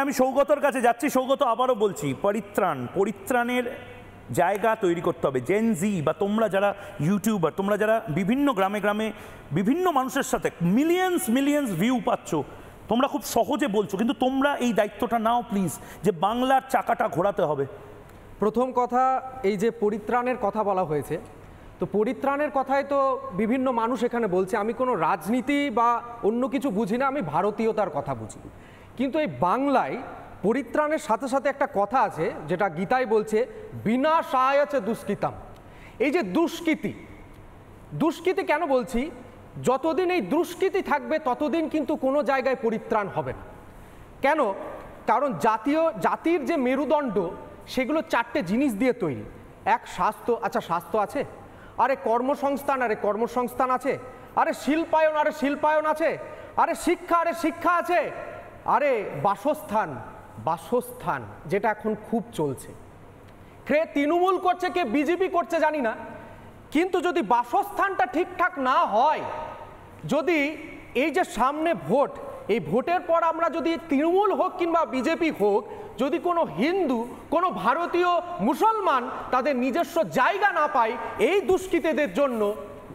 আমি সৌগতর কাছে যাচ্ছি। সৌগত, আবারও বলছি, পরিত্রাণের জায়গা তৈরি করতে হবে। জেন জি বা তোমরা যারা ইউটিউবার, তোমরা যারা বিভিন্ন গ্রামে গ্রামে বিভিন্ন মানুষের সাথে মিলিয়ন্স ভিউ পাচ্ছ, তোমরা খুব সহজে বলছো, কিন্তু তোমরা এই দায়িত্বটা নাও প্লিজ, যে বাংলার চাকাটা ঘোরাতে হবে। প্রথম কথা, এই যে পরিত্রাণের কথা বলা হয়েছে, তো পরিত্রাণের কথাই তো বিভিন্ন মানুষ এখানে বলছে। আমি কোনো রাজনীতি বা অন্য কিছু বুঝি না, আমি ভারতীয়তার কথা বুঝি। কিন্তু এই বাংলায় পরিত্রাণের সাথে সাথে একটা কথা আছে, যেটা গীতায় বলছে, বিনা সহায়চে দুষ্কৃতাম। এই যে দুষ্কৃতি কেন বলছি, যতদিন এই দুষ্কৃতি থাকবে ততদিন কিন্তু কোনো জায়গায় পরিত্রাণ হবে না। কেন? কারণ জাতির যে মেরুদণ্ড, সেগুলো চারটে জিনিস দিয়ে তৈরি। এক, স্বাস্থ্য। আচ্ছা, স্বাস্থ্য আছে। আরে কর্মসংস্থান আছে। আরে শিল্পায়ন আছে। আরে শিক্ষা আছে। আরে বাসস্থান, যেটা এখন খুব চলছে। কে তৃণমূল করছে, কে বিজেপি করছে জানি না, কিন্তু যদি বাসস্থানটা ঠিকঠাক না হয়, যদি এই যে সামনে ভোট, এই ভোটের পর আমরা যদি তৃণমূল হোক কিংবা বিজেপি হোক, যদি কোনো হিন্দু, কোনো ভারতীয় মুসলমান তাদের নিজস্ব জায়গা না পায় এই দুষ্কৃতীদের জন্য,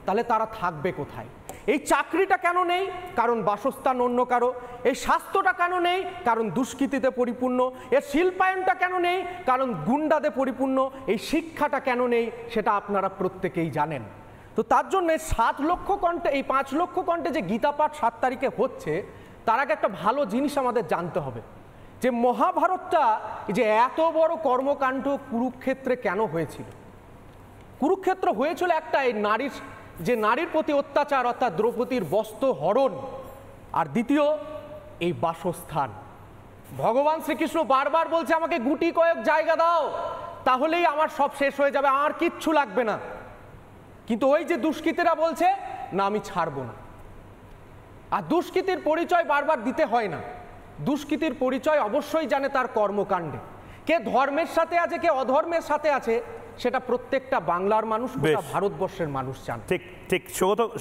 তাহলে তারা থাকবে কোথায়? এই চাকরিটা কেন নেই? কারণ বাসস্থান অন্য কারো। এই স্বাস্থ্যটা কেন নেই? কারণ দুষ্কৃতীতে পরিপূর্ণ। এর শিল্পায়নটা কেন নেই? কারণ গুন্ডাতে পরিপূর্ণ। এই শিক্ষাটা কেন নেই? সেটা আপনারা প্রত্যেকেই জানেন। তো তার জন্য 7 লক্ষ কণ্ঠে, এই 5 লক্ষ কণ্ঠে যে গীতা পাঠ 7 তারিখে হচ্ছে, তার আগে একটা ভালো জিনিস আমাদের জানতে হবে, যে মহাভারতটা, যে এত বড় কর্মকাণ্ড কুরুক্ষেত্রে কেন হয়েছিল। কুরুক্ষেত্র হয়েছিল একটা, এই নারীর প্রতি অত্যাচার, অর্থাৎ দ্রৌপদীর বস্ত্র হরণ, আর দ্বিতীয় এই বাসস্থান। ভগবান শ্রীকৃষ্ণ বারবার বলছে, আমাকে গুটি কয়েক জায়গা দাও, তাহলেই আমার সব শেষ হয়ে যাবে, আর কিচ্ছু লাগবে না। কিন্তু ওই যে দুষ্কৃতীরা বলছে, না, আমি ছাড়বো না। আর দুষ্কৃতীর পরিচয় বারবার দিতে হয় না। দুষ্কৃতীর পরিচয় অবশ্যই জানে তার কর্মকাণ্ডে। কে ধর্মের সাথে আছে, কে অধর্মের সাথে আছে, সেটা প্রত্যেকটা বাংলার মানুষ, ভারতবর্ষের মানুষ জানে। ঠিক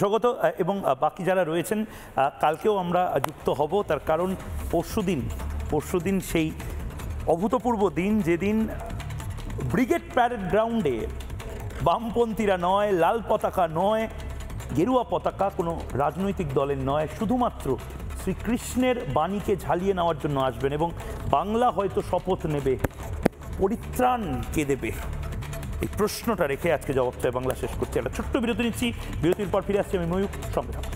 স্বাগত এবং বাকি যারা রয়েছেন, কালকেও আমরা যুক্ত হব। তার কারণ পরশুদিন সেই অভূতপূর্ব দিন, যেদিন ব্রিগেড প্যারেড গ্রাউন্ডে বামপন্থীরা নয়, লাল পতাকা নয়, গেরুয়া পতাকা কোনো রাজনৈতিক দলের নয়, শুধুমাত্র শ্রীকৃষ্ণের বাণীকে ঝালিয়ে নেওয়ার জন্য আসবেন, এবং বাংলা হয়তো শপথ নেবে, পরিত্রাণ কে দেবে, এই প্রশ্নটা রেখে আজকে জবাব চাই বাংলা শেষ করছি। একটা ছোট্ট বিরতি নিচ্ছি, বিরতির পর ফিরে আসছি আমি ময়ূক, সঙ্গে থাকুন।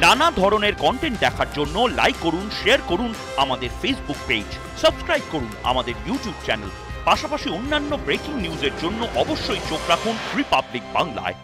নানা ধরনের কন্টেন্ট দেখার জন্য লাইক করুন, শেয়ার করুন আমাদের ফেসবুক পেজ, সাবস্ক্রাইব করুন আমাদের ইউটিউব চ্যানেল। পাশাপাশি অন্যান্য ব্রেকিং নিউজের জন্য অবশ্যই চোখ রাখুন রিপাবলিক বাংলায়।